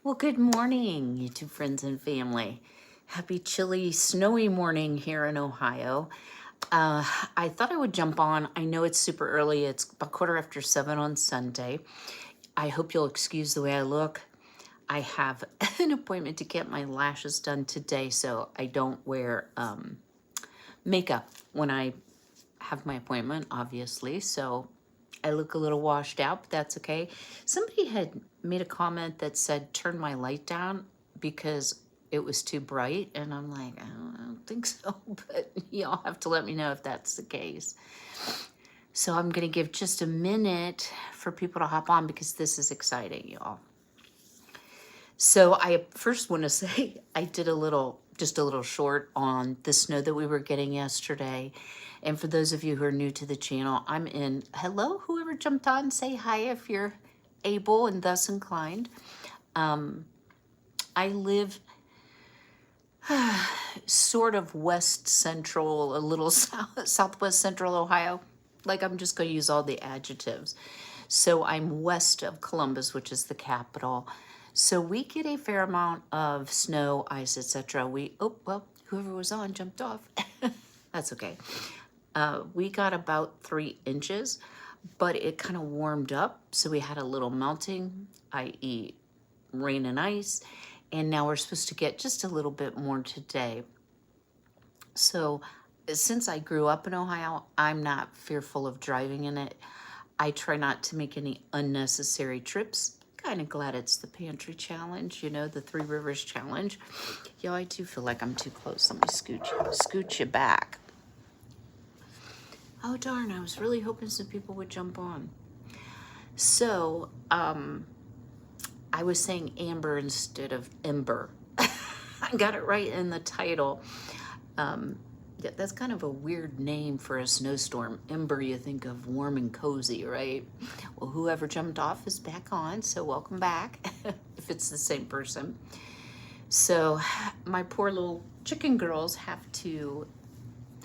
Well, good morning, YouTube friends and family. Happy chilly, snowy morning here in Ohio. I thought I would jump on. I know it's super early. It's about 7:15 on Sunday. I hope you'll excuse the way I look. I have an appointment to get my lashes done today, so I don't wear makeup when I have my appointment, obviously. So I look a little washed out, but that's okay. Somebody had made a comment that said, turn my light down because it was too bright. And I'm like, I don't think so, but y'all have to let me know if that's the case. So I'm going to give just a minute for people to hop on because this is exciting, y'all. So I first want to say I did just a little short on the snow that we were getting yesterday. And for those of you who are new to the channel, hello, whoever jumped on, say hi if you're able and thus inclined. I live sort of west central, a little southwest central Ohio. Like I'm just going to use all the adjectives. So I'm west of Columbus, which is the capital. So we get a fair amount of snow, ice, etc. Whoever was on jumped off. That's okay. We got about 3 inches, but it kind of warmed up. So we had a little melting, i.e. rain and ice. And now we're supposed to get just a little bit more today. So since I grew up in Ohio, I'm not fearful of driving in it. I try not to make any unnecessary trips. Kind of glad it's the pantry challenge, the Three Rivers challenge. Yo, I do feel like I'm too close. Let me scoot you back. Oh darn, I was really hoping some people would jump on. So, I was saying amber instead of ember. I got it right in the title. That's kind of a weird name for a snowstorm. Ember, you think of warm and cozy, right? Well, whoever jumped off is back on, so welcome back, if it's the same person. So my poor little chicken girls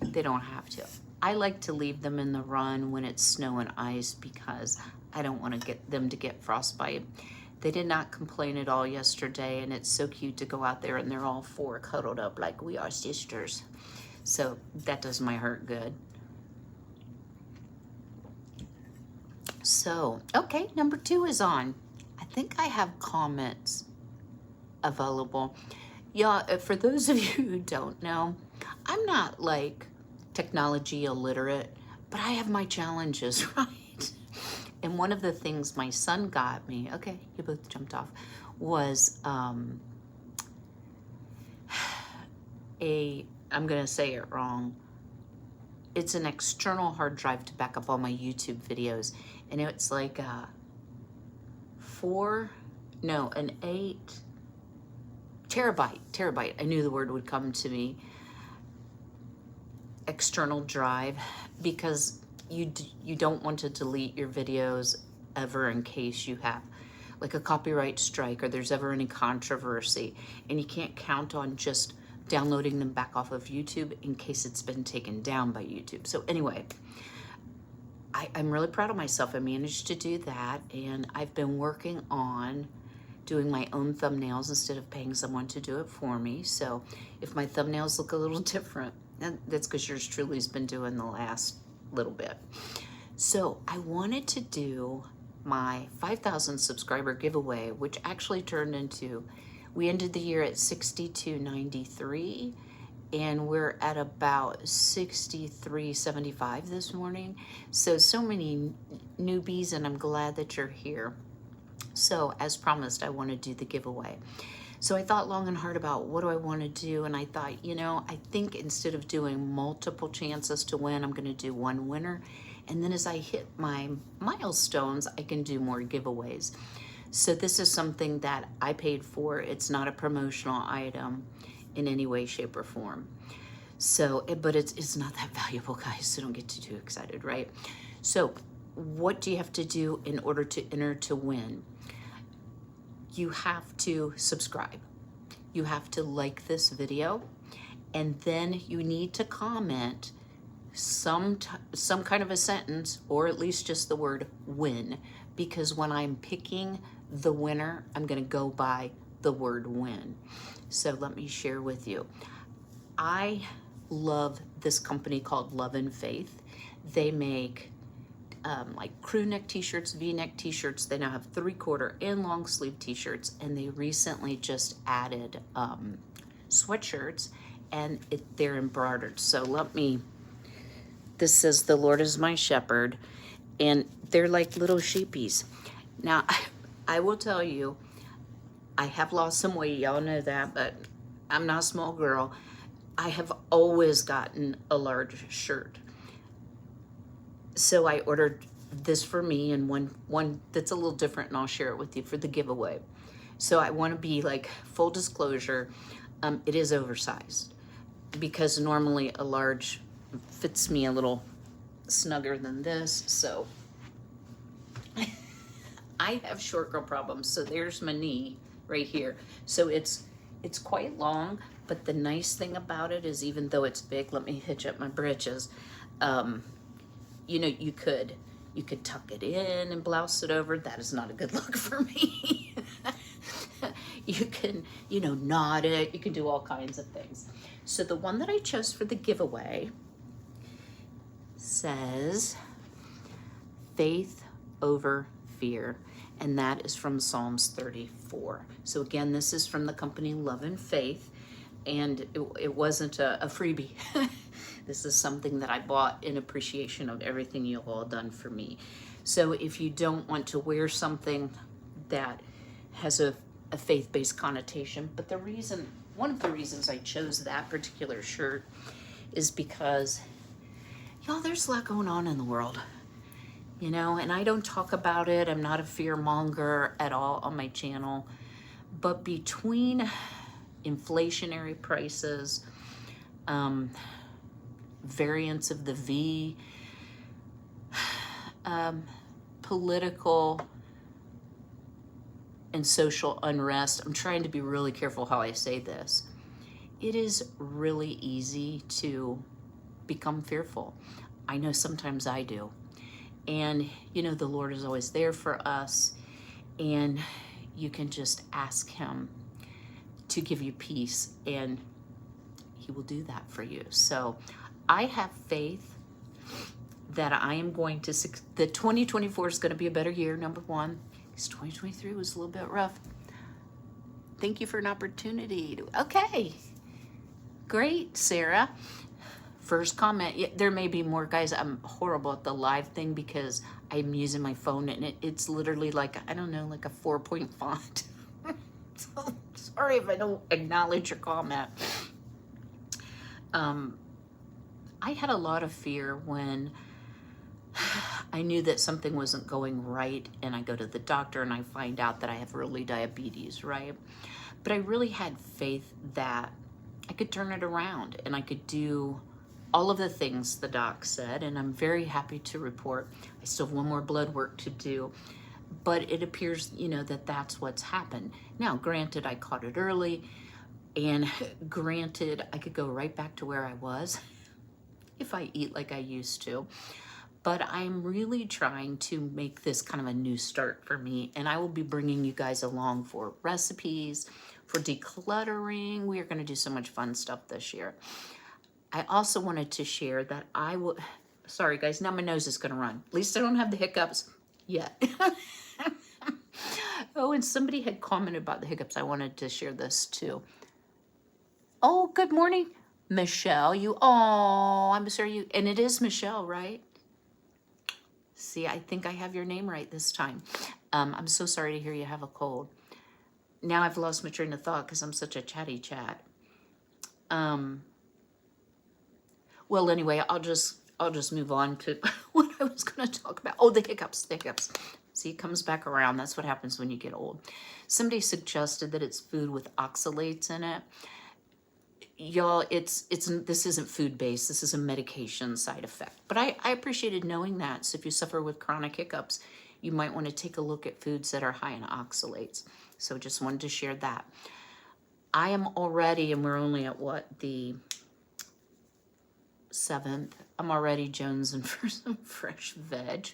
they don't have to. I like to leave them in the run when it's snow and ice because I don't want to get them to get frostbite. They did not complain at all yesterday, and it's so cute to go out there and they're all 4 cuddled up like we are sisters. So that does my heart good. So, okay, number 2 is on. I think I have comments available. Yeah, for those of you who don't know, I'm not like technology illiterate, but I have my challenges, right? And one of the things my son got me, okay, you both jumped off, was I'm going to say it wrong. It's an external hard drive to back up all my YouTube videos. And it's like an 8 terabyte. I knew the word would come to me. External drive, because you don't want to delete your videos ever in case you have like a copyright strike or there's ever any controversy, and you can't count on just downloading them back off of YouTube in case it's been taken down by YouTube. So anyway, I'm really proud of myself. I managed to do that, and I've been working on doing my own thumbnails instead of paying someone to do it for me. So if my thumbnails look a little different, that's because yours truly has been doing the last little bit. So I wanted to do my 5,000 subscriber giveaway, which actually turned into, we ended the year at 6293, and we're at about 6375 this morning. So many newbies, and I'm glad that you're here. So as promised, I want to do the giveaway. So I thought long and hard about what do I want to do, and I thought, I think instead of doing multiple chances to win, I'm going to do one winner. And then as I hit my milestones, I can do more giveaways. So this is something that I paid for. It's not a promotional item in any way, shape, or form. So, but it's not that valuable, guys, so don't get too excited, right? So what do you have to do in order to enter to win? You have to subscribe. You have to like this video, and then you need to comment some kind of a sentence, or at least just the word win, because when I'm picking the winner, I'm going to go by the word win. So let me share with you. I love this company called Love and Faith. They make like crew neck t-shirts, v-neck t-shirts. They now have 3/4 and long sleeve t-shirts, and they recently just added sweatshirts, and they're embroidered. So this says, "The Lord is my shepherd," and they're like little sheepies. Now, I will tell you, I have lost some weight, y'all know that, but I'm not a small girl. I have always gotten a large shirt. So I ordered this for me, and one that's a little different, and I'll share it with you for the giveaway. So I want to be like, full disclosure, it is oversized, because normally a large fits me a little snugger than this. So I have short girl problems. So there's my knee right here. So it's quite long, but the nice thing about it is, even though it's big, let me hitch up my britches. You know, you could tuck it in and blouse it over. That is not a good look for me. You can, knot it. You can do all kinds of things. So the one that I chose for the giveaway says faith over fear. And that is from Psalms 34. So again, this is from the company Love and Faith. And it wasn't a freebie. This is something that I bought in appreciation of everything you've all done for me. So if you don't want to wear something that has a faith-based connotation, but one of the reasons I chose that particular shirt is because, y'all, there's a lot going on in the world, and I don't talk about it. I'm not a fear monger at all on my channel, but between inflationary prices, variants of the V, political and social unrest. I'm trying to be really careful how I say this. It is really easy to become fearful. I know sometimes I do. And, the Lord is always there for us. And you can just ask him to give you peace, and he will do that for you. So I have faith that I am going to, that 2024 is going to be a better year, number one, because 2023 was a little bit rough. Thank you for an opportunity. Okay, great, Sarah. First comment. Yeah, there may be more, guys. I'm horrible at the live thing because I'm using my phone, and it's literally like, I don't know, like a 4-point font. So sorry if I don't acknowledge your comment. I had a lot of fear when I knew that something wasn't going right, and I go to the doctor and I find out that I have early diabetes, right? But I really had faith that I could turn it around and I could do all of the things the doc said, and I'm very happy to report I still have one more blood work to do, but it appears, that that's what's happened. Now, granted, I caught it early, and granted, I could go right back to where I was if I eat like I used to. But I'm really trying to make this kind of a new start for me, and I will be bringing you guys along for recipes, for decluttering. We are going to do so much fun stuff this year. I also wanted to share that sorry guys, now my nose is going to run. At least I don't have the hiccups yet. Oh, and somebody had commented about the hiccups. I wanted to share this too. Oh, good morning, Michelle. I'm sorry, and it is Michelle, right? See, I think I have your name right this time. I'm so sorry to hear you have a cold. Now I've lost my train of thought because I'm such a chatty chat. Well, anyway, I'll just move on to what I was going to talk about. Oh, the hiccups. See, it comes back around. That's what happens when you get old. Somebody suggested that it's food with oxalates in it. Y'all, this isn't food-based. This is a medication side effect. But I appreciated knowing that. So if you suffer with chronic hiccups, you might want to take a look at foods that are high in oxalates. So just wanted to share that. I am already, and we're only at the 7th, I'm already jonesing for some fresh veg.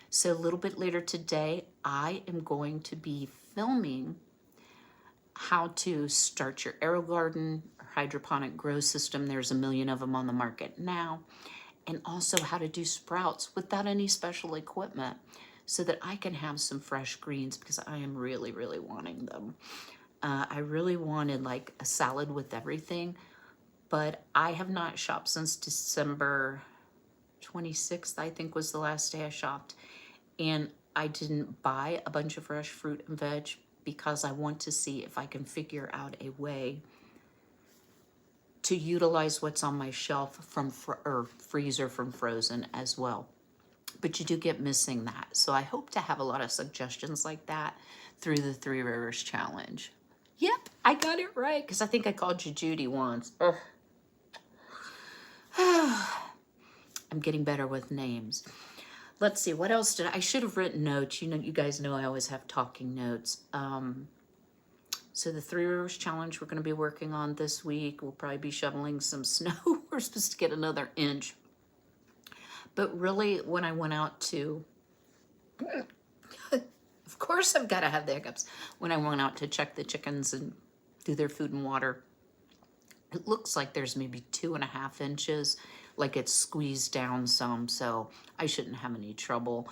So a little bit later today, I am going to be filming how to start your AeroGarden or hydroponic grow system. There's a million of them on the market now. And also how to do sprouts without any special equipment so that I can have some fresh greens because I am really, really wanting them. I really wanted like a salad with everything, but I have not shopped since December 26th, I think was the last day I shopped. And I didn't buy a bunch of fresh fruit and veg because I want to see if I can figure out a way to utilize what's on my shelf from or freezer from frozen as well. But you do get missing that. So I hope to have a lot of suggestions like that through the Three Rivers Challenge. Yep, I got it right because I think I called you Judy once. Ugh. I'm getting better with names. Let's see, what else I should have written notes. You know, you guys know I always have talking notes. So the Three Rivers Challenge we're going to be working on this week. We'll probably be shoveling some snow. We're supposed to get another inch. But really, when I went out to, of course I've got to have the hiccups. When I went out to check the chickens and do their food and water, it looks like there's maybe 2.5 inches, like it's squeezed down some. So I shouldn't have any trouble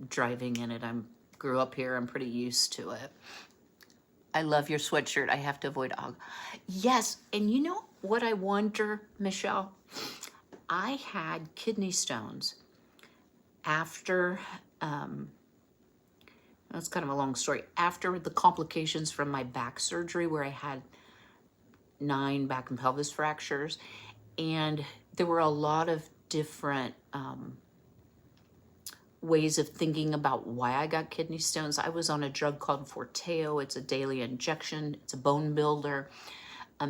driving in it. Grew up here. I'm pretty used to it. I love your sweatshirt. I have to avoid og. Yes, and you know what I wonder, Michelle? I had kidney stones after, that's kind of a long story, after the complications from my back surgery where I had 9 back and pelvis fractures. And there were a lot of different ways of thinking about why I got kidney stones. I was on a drug called Forteo. It's a daily injection. It's a bone builder.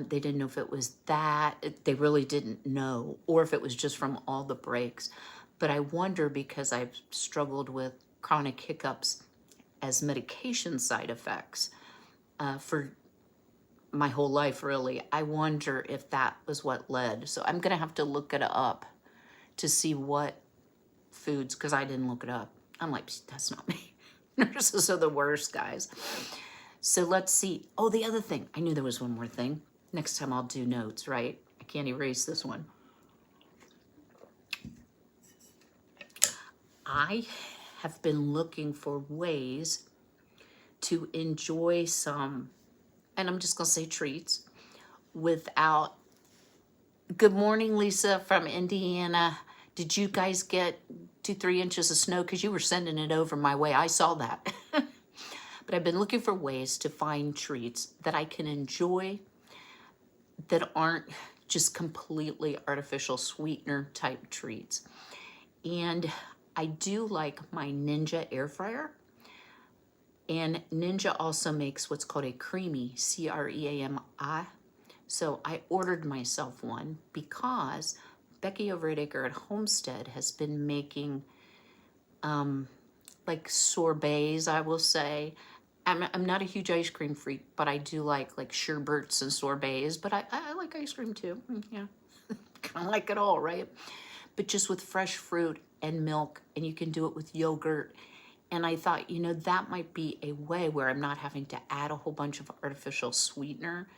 They didn't know if it was that. They really didn't know, or if it was just from all the breaks. But I wonder, because I've struggled with chronic hiccups as medication side effects for my whole life, really, I wonder if that was what led. So I'm going to have to look it up to see what foods, because I didn't look it up. I'm like, that's not me. Nurses are the worst, guys. So let's see. Oh, the other thing. I knew there was one more thing. Next time I'll do notes, right? I can't erase this one. I have been looking for ways to enjoy some, and I'm just going to say treats, without. Good morning, Lisa from Indiana. Did you guys get 2-3 inches of snow? Because you were sending it over my way. I saw that. But I've been looking for ways to find treats that I can enjoy that aren't just completely artificial sweetener type treats. And I do like my Ninja air fryer. And Ninja also makes what's called a Creami, C-R-E-A-M-I. So I ordered myself one because Becky over at Acre at Homestead has been making like sorbets, I will say. I'm not a huge ice cream freak, but I do like sherbets and sorbets, but I like ice cream too. Yeah, kind of like it all, right? But just with fresh fruit and milk, and you can do it with yogurt. And I thought, you know, that might be a way where I'm not having to add a whole bunch of artificial sweetener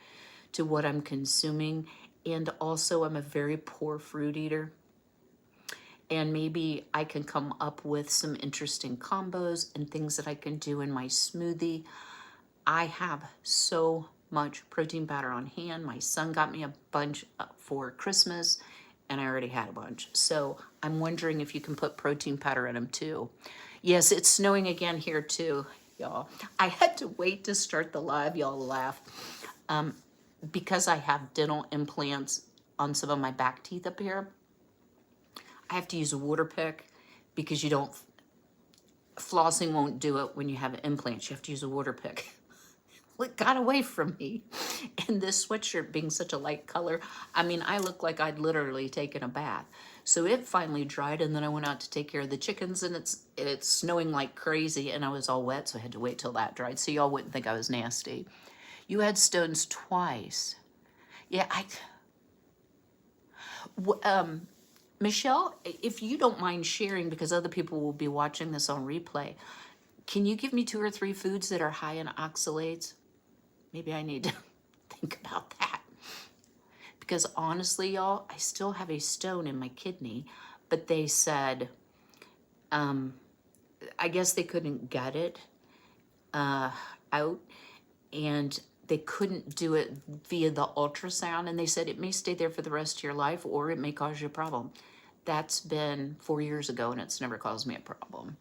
to what I'm consuming. And also, I'm a very poor fruit eater. And maybe I can come up with some interesting combos and things that I can do in my smoothie. I have so much protein powder on hand. My son got me a bunch for Christmas, and I already had a bunch. So I'm wondering if you can put protein powder in them too. Yes, it's snowing again here too, y'all. I had to wait to start the live, y'all laugh. Because I have dental implants on some of my back teeth up here, I have to use a water pick because flossing won't do it when you have implants. You have to use a water pick. It got away from me. And this sweatshirt being such a light color, I mean, I look like I'd literally taken a bath. So it finally dried, and then I went out to take care of the chickens, and it's snowing like crazy, and I was all wet, so I had to wait till that dried, so y'all wouldn't think I was nasty. You had stones twice. Yeah, Michelle, if you don't mind sharing, because other people will be watching this on replay, can you give me 2 or 3 foods that are high in oxalates? Maybe I need to think about that. Because honestly, y'all, I still have a stone in my kidney, but they said, I guess they couldn't get it out, and they couldn't do it via the ultrasound, and they said it may stay there for the rest of your life or it may cause you a problem. That's been 4 years ago and it's never caused me a problem.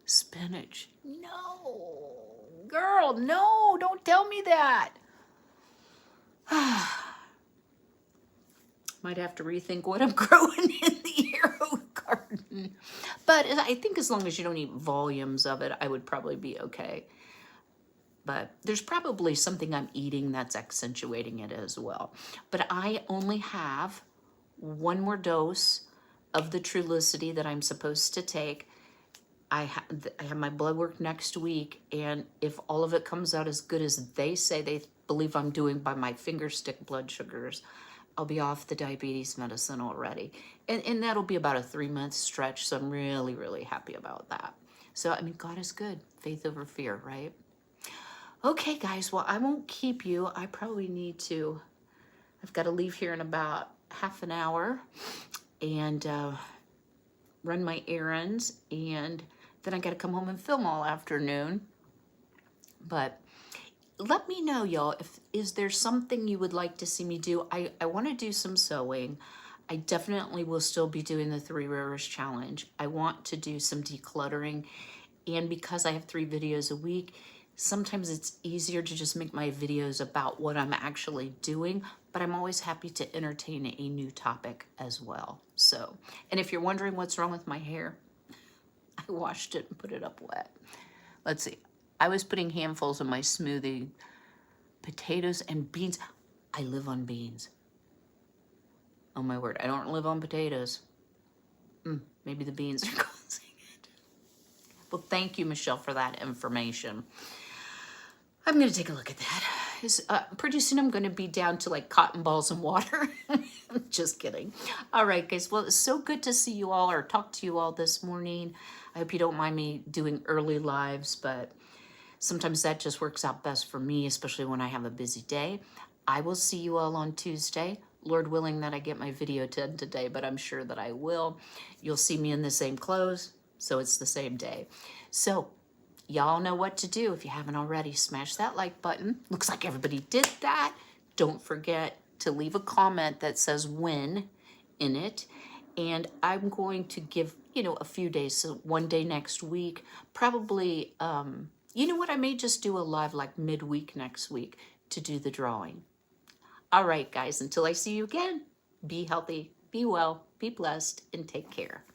Spinach. No. Girl, no, don't tell me that. Might have to rethink what I'm growing in the Aero garden. But I think as long as you don't eat volumes of it, I would probably be okay. But there's probably something I'm eating that's accentuating it as well. But I only have one more dose of the Trulicity that I'm supposed to take. I have my blood work next week, and if all of it comes out as good as they say they believe I'm doing by my finger stick blood sugars, I'll be off the diabetes medicine already. And that'll be about a 3-month stretch, so I'm really, really happy about that. So, I mean, God is good. Faith over fear, right? Okay, guys, well, I won't keep you. I probably need to, I've got to leave here in about half an hour and run my errands, and then I got to come home and film all afternoon. But let me know, y'all, is there something you would like to see me do? I want to do some sewing. I definitely will still be doing the 3 Rivers Challenge. I want to do some decluttering, and because I have 3 videos a week, sometimes it's easier to just make my videos about what I'm actually doing, but I'm always happy to entertain a new topic as well. So, and if you're wondering what's wrong with my hair, I washed it and put it up wet. Let's see. I was putting handfuls of my smoothie, potatoes and beans. I live on beans. Oh my word, I don't live on potatoes. Maybe the beans are causing it. Well, thank you, Michelle, for that information. I'm going to take a look at that. Pretty soon I'm going to be down to like cotton balls and water. Just kidding. All right, guys. Well, it's so good to see you all or talk to you all this morning. I hope you don't mind me doing early lives, but sometimes that just works out best for me, especially when I have a busy day. I will see you all on Tuesday. Lord willing that I get my video done today, but I'm sure that I will. You'll see me in the same clothes, so it's the same day. So y'all know what to do. If you haven't already, smash that like button. Looks like everybody did that. Don't forget to leave a comment that says win in it. And I'm going to give, a few days, so one day next week, probably, you know what, I may just do a live like midweek next week to do the drawing. All right, guys, until I see you again, be healthy, be well, be blessed, and take care.